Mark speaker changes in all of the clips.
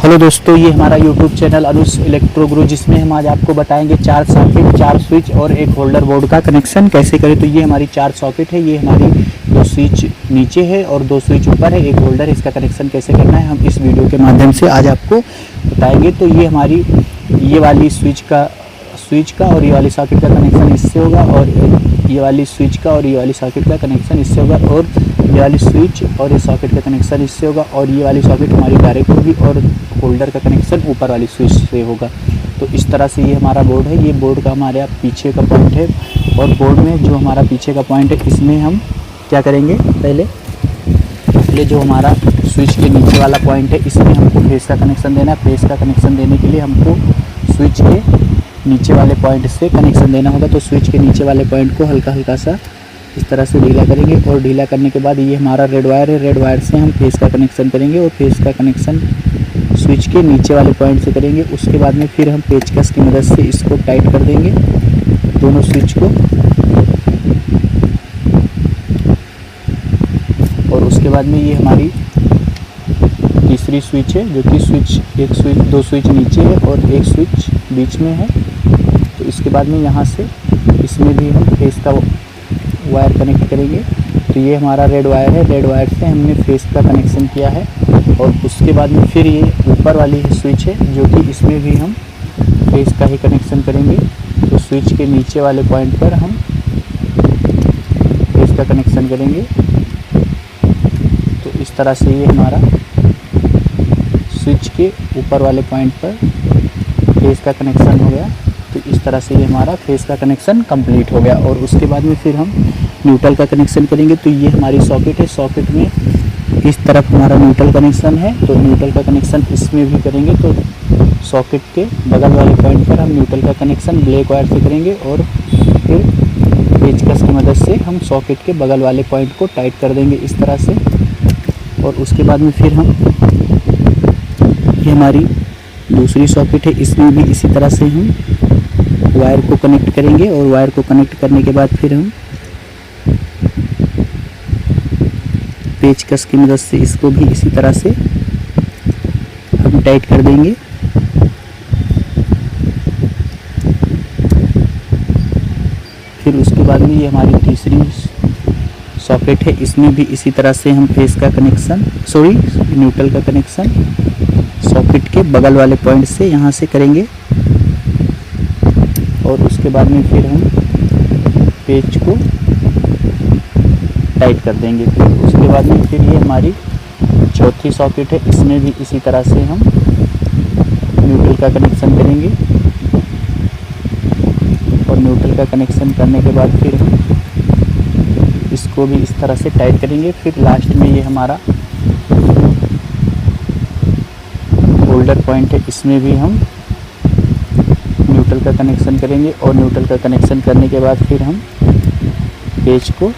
Speaker 1: Hello दोस्तों, ये हमारा यूट्यूब चैनल अनुज इलेक्ट्रो गुरु, जिसमें हम आज आपको बताएंगे 4 सॉकेट, 4 स्विच और एक होल्डर बोर्ड का कनेक्शन कैसे करें। तो ये हमारी 4 सॉकेट है, ये हमारी 2 स्विच नीचे है और 2 स्विच ऊपर है, एक होल्डर। इसका कनेक्शन कैसे करना है हम इस वीडियो के माध्यम से आज आपको बताएंगे। तो ये हमारी ये वाली स्विच का और ये वाली सॉकेट का कनेक्शन इससे होगा, और ये वाली स्विच का और ये वाली सॉकेट का कनेक्शन इससे होगा, और ये वाली स्विच और ये सॉकेट का कनेक्शन इससे होगा, और ये वाली सॉकेट हमारी डायरेक्ट होगी, और होल्डर का कनेक्शन ऊपर वाली स्विच से होगा। तो इस तरह से ये हमारा बोर्ड है। ये बोर्ड का हमारे पीछे का पॉइंट है, और बोर्ड में जो हमारा पीछे का पॉइंट है इसमें हम क्या करेंगे, पहले जो हमारा स्विच के नीचे वाला पॉइंट है इसमें हमको फेस का कनेक्शन देना है। फेस का कनेक्शन देने के लिए हमको स्विच के नीचे वाले पॉइंट से कनेक्शन देना होगा। तो स्विच के नीचे वाले पॉइंट को हल्का हल्का सा इस तरह से ढीला करेंगे, और ढीला करने के बाद ये हमारा रेड वायर है, रेड वायर से हम फेस का कनेक्शन करेंगे, और फेस का कनेक्शन स्विच के नीचे वाले पॉइंट से करेंगे। उसके बाद में फिर हम पेचकस की मदद से इसको टाइट कर देंगे, दोनों स्विच को। और उसके बाद में ये हमारी तीसरी स्विच है, जो कि दो स्विच नीचे है और एक स्विच बीच में है। तो इसके बाद में यहाँ से इसमें भी हम फेस का वायर कनेक्ट करेंगे। तो ये हमारा रेड वायर है, रेड वायर से हमने फेस का कनेक्शन किया है। और उसके बाद में फिर ये ऊपर वाली स्विच है, जो कि इसमें भी हम फेस का ही कनेक्शन करेंगे। तो स्विच के नीचे वाले पॉइंट पर हम फेस का कनेक्शन करेंगे। तो इस तरह से ये हमारा स्विच के ऊपर वाले पॉइंट पर फेस का कनेक्शन हो गया। तो इस तरह से ये हमारा फेस का कनेक्शन कंप्लीट हो गया। और उसके बाद में फिर हम न्यूट्रल का कनेक्शन करेंगे। तो ये हमारी सॉकेट है, सॉकेट में इस तरफ हमारा न्यूट्रल कनेक्शन है, तो न्यूट्रल का कनेक्शन इसमें भी करेंगे। तो सॉकेट के बगल वाले पॉइंट पर हम न्यूट्रल का कनेक्शन ब्लैक वायर से करेंगे, और फिर पेचकस की मदद से हम सॉकेट के बगल वाले पॉइंट को टाइट कर देंगे इस तरह से। और उसके बाद में फिर हम ये हमारी दूसरी सॉकेट है, इसमें भी इसी तरह से हम वायर को कनेक्ट करेंगे, और वायर को कनेक्ट करने के बाद फिर हम पेचकस की मदद से इसको भी इसी तरह से हम टाइट कर देंगे। फिर उसके बाद में ये हमारी तीसरी सॉकेट है, इसमें भी इसी तरह से हम फेस का कनेक्शन न्यूट्रल का कनेक्शन सॉकेट के बगल वाले पॉइंट से यहाँ से करेंगे। और उसके बाद में फिर हम पेच को टाइट कर देंगे। फिर उसके बाद में फिर ये हमारी चौथी सॉकेट है, इसमें भी इसी तरह से हम न्यूट्रल का कनेक्शन करेंगे। और न्यूट्रल का कनेक्शन करने के बाद फिर हम इसको भी इस तरह से टाइट करेंगे। फिर लास्ट में ये हमारा होल्डर पॉइंट है, इसमें भी हम न्यूट्रल का कनेक्शन करेंगे। और न्यूट्रल का कनेक्शन करने के बाद फिर हम पेच को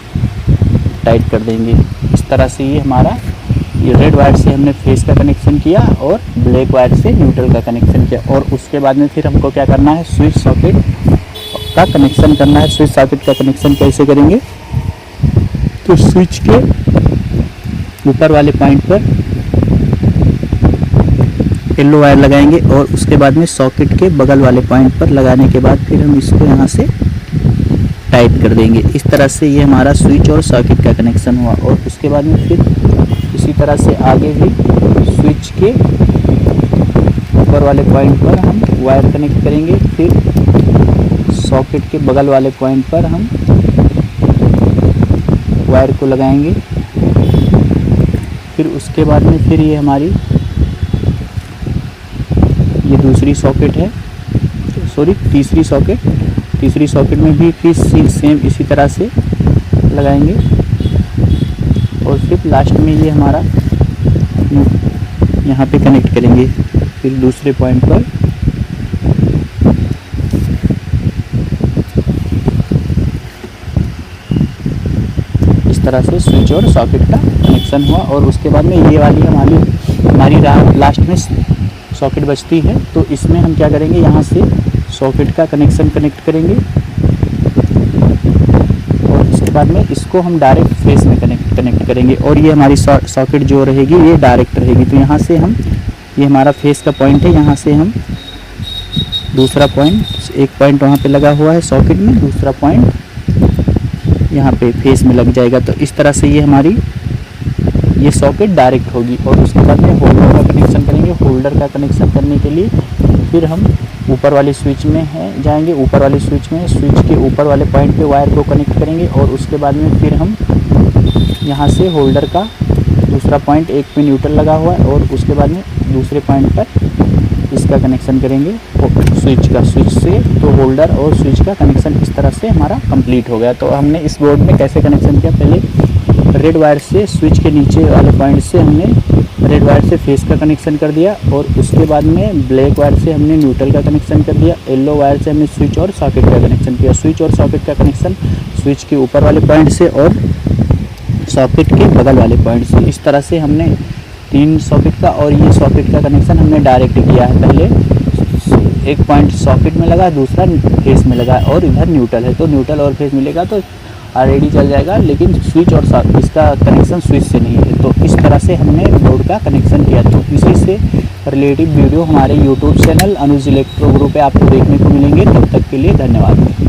Speaker 1: टाइट कर देंगे इस तरह से। ये हमारा ये रेड वायर से हमने फेस का कनेक्शन किया, और ब्लैक वायर से न्यूट्रल का कनेक्शन किया। और उसके बाद में फिर हमको क्या करना है, स्विच सॉकेट का कनेक्शन करना है। स्विच सॉकेट का कनेक्शन कैसे करेंगे, तो स्विच के ऊपर वाले पॉइंट पर येलो वायर लगाएंगे, और उसके बाद में सॉकेट के बगल वाले पॉइंट पर लगाने के बाद फिर हम इसको यहाँ से टाइट कर देंगे। इस तरह से ये हमारा स्विच और सॉकेट का कनेक्शन हुआ। और उसके बाद में फिर इसी तरह से आगे भी स्विच के ऊपर वाले पॉइंट पर हम वायर कनेक्ट करेंगे। फिर सॉकेट के बगल वाले पॉइंट पर हम वायर को लगाएंगे। फिर उसके बाद में फिर ये हमारी ये दूसरी सॉकेट है, तीसरी सॉकेट में भी फिर सेम इसी तरह से लगाएंगे। और फिर लास्ट में ये हमारा यहाँ पे कनेक्ट करेंगे। फिर दूसरे पॉइंट पर इस तरह से स्विच और सॉकेट का कनेक्शन हुआ। और उसके बाद में ये वाली हमारी लास्ट में सॉकेट बचती है। तो इसमें हम क्या करेंगे, यहाँ से सॉकेट का कनेक्शन कनेक्ट करेंगे, और उसके बाद में इसको हम डायरेक्ट फेस में कनेक्ट करेंगे। और ये हमारी सॉकेट जो रहेगी ये डायरेक्ट रहेगी। तो यहाँ से हम ये हमारा फेस का पॉइंट है। यहाँ से हम दूसरा पॉइंट, एक पॉइंट वहाँ पे लगा हुआ है सॉकेट में, दूसरा पॉइंट यहाँ पे फेस में लग जाएगा। तो इस तरह से ये हमारी ये सॉकेट डायरेक्ट होगी। और उसके बाद में होल्डर का कनेक्शन करेंगे। होल्डर का कनेक्शन करने के लिए फिर हम ऊपर वाली स्विच में जाएंगे। ऊपर वाली स्विच में स्विच के ऊपर वाले पॉइंट पे वायर को कनेक्ट करेंगे। और उसके बाद में फिर हम यहाँ से होल्डर का दूसरा पॉइंट, एक पे न्यूट्रल लगा हुआ है, और उसके बाद में दूसरे पॉइंट पर इसका कनेक्शन करेंगे स्विच का। स्विच से तो होल्डर और स्विच का कनेक्शन इस तरह से हमारा कंप्लीट हो गया। तो हमने इस बोर्ड में कैसे कनेक्शन किया, पहले रेड वायर से स्विच के नीचे वाले पॉइंट से हमने रेड वायर से फेस का कनेक्शन कर दिया, और उसके बाद में ब्लैक वायर से हमने न्यूट्रल का कनेक्शन कर दिया। येलो वायर से हमने स्विच और सॉकेट का कनेक्शन किया। स्विच और सॉकेट का कनेक्शन स्विच के ऊपर वाले पॉइंट से और सॉकेट के बगल वाले पॉइंट से। इस तरह से हमने 3 सॉकेट का और ये सॉकेट का कनेक्शन हमने डायरेक्ट किया है। पहले एक पॉइंट सॉकेट में लगा, दूसरा फेस में लगा, और इधर न्यूट्रल है तो न्यूट्रल और फेस मिलेगा तो ऑलरेडी चल जाएगा, लेकिन स्विच और इसका कनेक्शन स्विच से नहीं है। तो इस तरह से हमने बोर्ड का कनेक्शन किया। तो इसी से रिलेटिव वीडियो हमारे यूट्यूब चैनल अनुज इलेक्ट्रो गुरु पे आपको देखने को मिलेंगे। तब तक के लिए धन्यवाद।